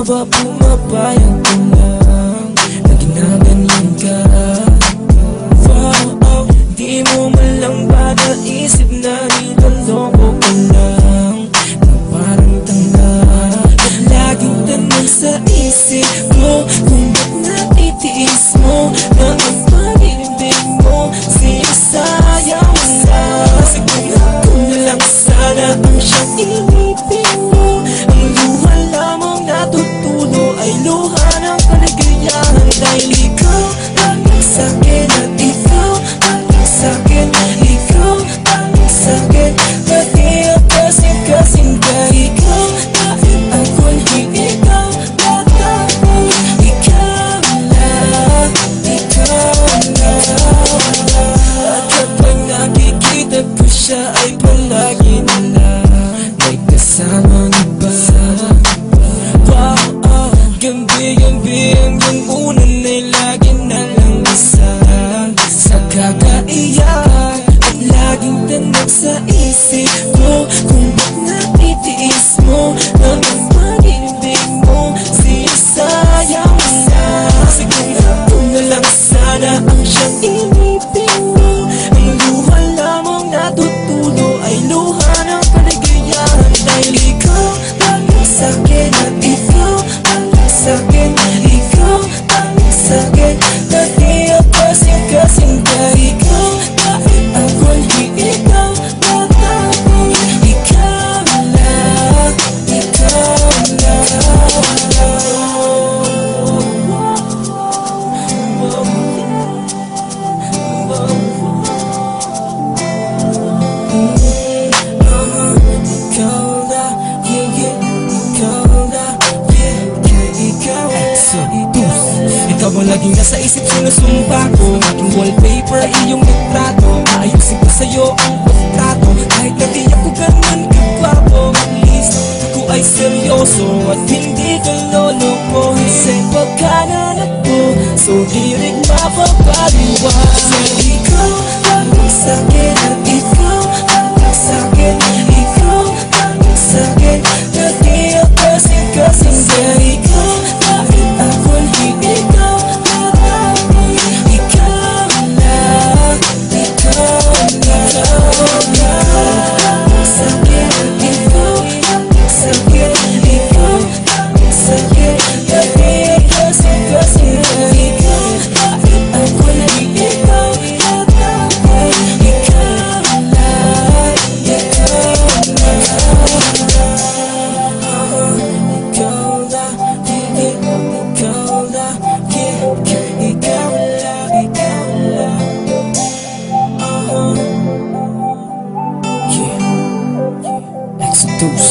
ba pumapayag ka lang na ginaganyan ka? Wow, di mo man lang ba naisip na niloloko ka lang na parang tanga? Laging tanong sa isip ko kung ba't natitiis mo na ang pag-ibig mo sinasayang na. Kung na lang sana ang siyang inipin mo, ang luha lamang natutulo ay luha ng kaligayahan. Dahil ikaw laging sa'kin at ikaw laging sa'kin, ikaw laging sa'kin, pati ang kasing-kasing ka. Ikaw bakit ako hindi ikaw tatapos? Ikaw lang, ikaw lang. At kapag nakikita ko siya ay palagi nila may kasamang iba. Wow, gambi-gambi ang yung unan ay lagi na lang isa sa kakaiyak. At laging tanong sa isip ko kung ba't natitiis mo na ang pag-ibig mo sinasayang na. Kung na lang sana ang siyang inipin mo, ang luha lamang natutulo ay luha ng kaligayahan. Dahil ikaw laging sa'kin at ikaw laging sa'kin, ikaw laging sa'kin, pati ang kasing-kasing ka. Ikaw bakit ako hindi ikaw tatapos? Ikaw lang, ikaw lang. Ikaw ang laging nasa isip, sinusumpa ko. Aking wallpaper ay iyong litrato. Ayusin ko sa'yo ang pagtrato, kahit na di ako ganun kagwapo. At least ako ay seryoso at hindi ka loloko. Kasi pagkananak ko, so di rin mapapaliwanag. Ikaw laging sa'kin at ikaw laging sa'kin, ikaw laging sa'kin, pati ang kasing-kasing ka. Ikaw bakit ako hindi ikaw tatapos? Ikaw lang, ikaw lang. Laging sa'kin at ikaw laging sa'kin, ikaw laging sa'kin, pati ang kasing-kasing ka. Ikaw bakit ako hindi ikaw tatapos? Ikaw lang, ikaw lang. Ikaw lang, ikaw lang, ikaw lang, ikaw lang. Exodus.